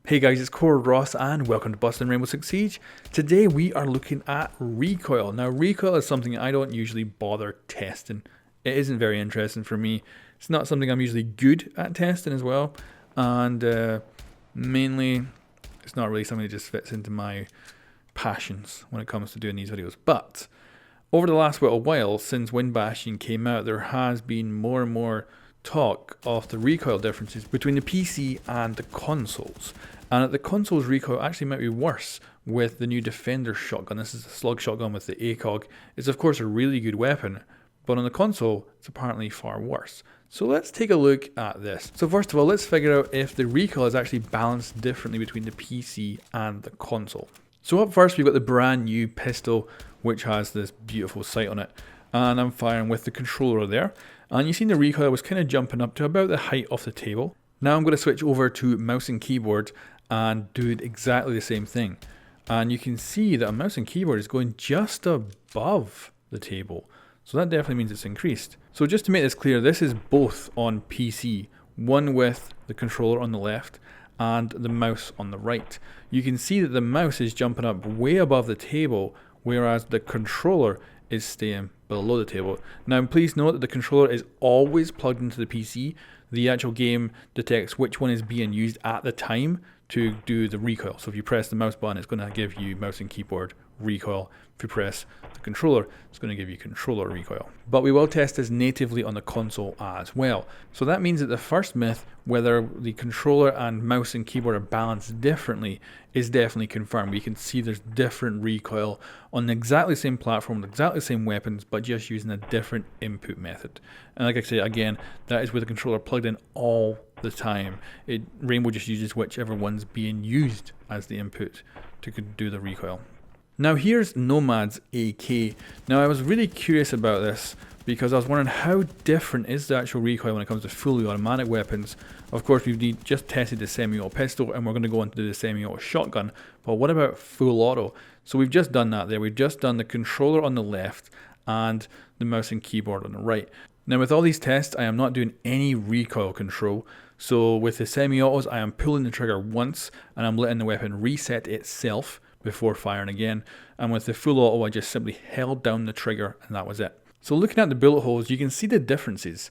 Hey guys, it's Core Ross and welcome to Bastion Rainbow Six Siege. Today we are looking at Recoil. Now Recoil is something I don't usually bother testing. It isn't very interesting for me. It's not something I'm usually good at testing as well. And mainly, it's not really something that just fits into my passions when it comes to doing these videos. But over the last little while, since when Bastion came out, there has been more and more talk of the recoil differences between the PC and the consoles. And at the consoles, recoil actually might be worse with the new Defender shotgun. This is a slug shotgun with the ACOG. It's of course a really good weapon, but on the console, it's apparently far worse. So let's take a look at this. So first of all, let's figure out if the recoil is actually balanced differently between the PC and the console. So up first, we've got the brand new pistol, which has this beautiful sight on it. And I'm firing with the controller there. And you've seen the recoil was kind of jumping up to about the height of the table. Now I'm going to switch over to mouse and keyboard and do exactly the same thing. And you can see that a mouse and keyboard is going just above the table. So that definitely means it's increased. So just to make this clear, this is both on PC. One with the controller on the left and the mouse on the right. You can see that the mouse is jumping up way above the table, whereas the controller is staying below the table. Now please note that the controller is always plugged into the PC. The actual game detects which one is being used at the time to do the recoil. So if you press the mouse button, it's going to give you mouse and keyboard recoil. If you press the controller, it's going to give you controller recoil. But we will test this natively on the console as well. So that means that the first myth, whether the controller and mouse and keyboard are balanced differently, is definitely confirmed. We can see there's different recoil on exactly the same platform, exactly the same weapons, but just using a different input method. And like I say, again, that is with the controller plugged in all the time. Rainbow just uses whichever one's being used as the input to do the recoil. Now here's Nomad's AK. Now I was really curious about this because I was wondering how different is the actual recoil when it comes to fully automatic weapons. Of course we've just tested the semi-auto pistol and we're going to go on to do the semi-auto shotgun, but what about full auto? So we've just done that there. We've just done the controller on the left and the mouse and keyboard on the right. Now with all these tests I am not doing any recoil control. So with the semi-autos I am pulling the trigger once and I'm letting the weapon reset itself before firing again, and with the full auto I just simply held down the trigger and that was it. So looking at the bullet holes, you can see the differences.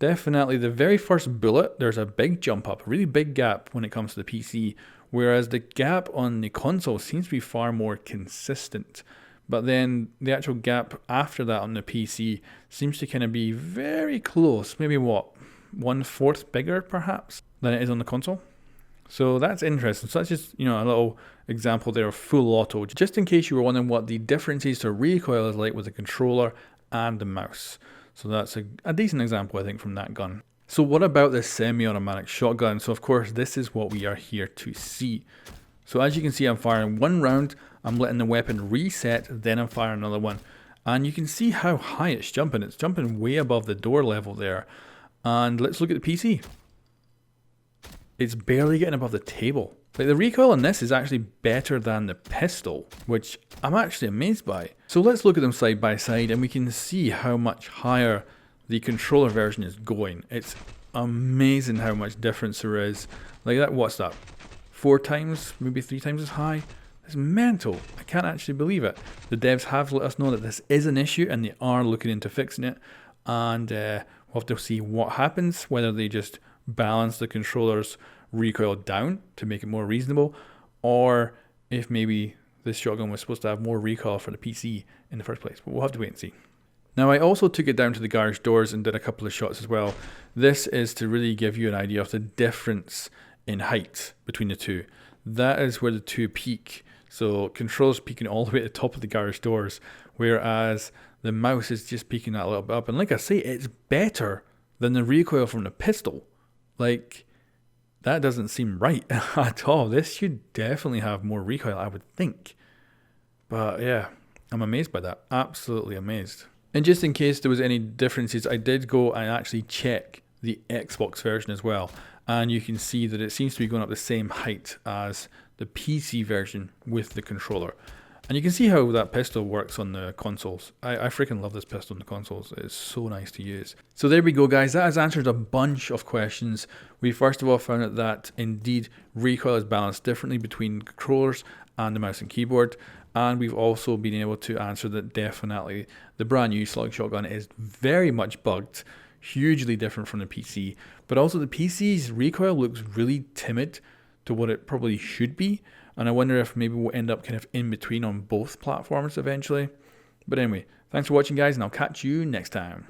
Definitely the very first bullet, there's a big jump up, a really big gap when it comes to the PC, whereas the gap on the console seems to be far more consistent. But then the actual gap after that on the PC seems to kind of be very close, maybe what, 1/4 bigger perhaps than it is on the console. So that's interesting. So that's just, a little example there of full auto, just in case you were wondering what the differences to recoil is like with the controller and the mouse. So that's a decent example, I think, from that gun. So what about this semi-automatic shotgun? So of course, this is what we are here to see. So as you can see, I'm firing one round, I'm letting the weapon reset, then I'm firing another one. And you can see how high it's jumping. It's jumping way above the door level there. And let's look at the PC. It's barely getting above the table. Like the recoil on this is actually better than the pistol, which I'm actually amazed by. So let's look at them side by side and we can see how much higher the controller version is going. It's amazing how much difference there is. Like that, what's that? 4 times, maybe 3 times as high? It's mental. I can't actually believe it. The devs have let us know that this is an issue and they are looking into fixing it. And we'll have to see what happens, whether they just balance the controller's recoil down to make it more reasonable, or if maybe this shotgun was supposed to have more recoil for the PC in the first place. But we'll have to wait and see. Now I also took it down to the garage doors and did a couple of shots as well. This is to really give you an idea of the difference in height between the two. That is where the two peak. So controller's peaking all the way at the top of the garage doors, whereas the mouse is just peaking that a little bit up. And like I say, it's better than the recoil from the pistol. Like, that doesn't seem right at all. This should definitely have more recoil, I would think. But yeah, I'm amazed by that. Absolutely amazed. And just in case there was any differences, I did go and actually check the Xbox version as well. And you can see that it seems to be going up the same height as the PC version with the controller. And you can see how that pistol works on the consoles. I freaking love this pistol on the consoles. It's so nice to use. So there we go, guys. That has answered a bunch of questions. We first of all found out that indeed recoil is balanced differently between controllers and the mouse and keyboard. And we've also been able to answer that definitely the brand new slug shotgun is very much bugged, hugely different from the PC. But also the PC's recoil looks really timid to what it probably should be. And I wonder if maybe we'll end up kind of in between on both platforms eventually. But anyway, thanks for watching, guys, and I'll catch you next time.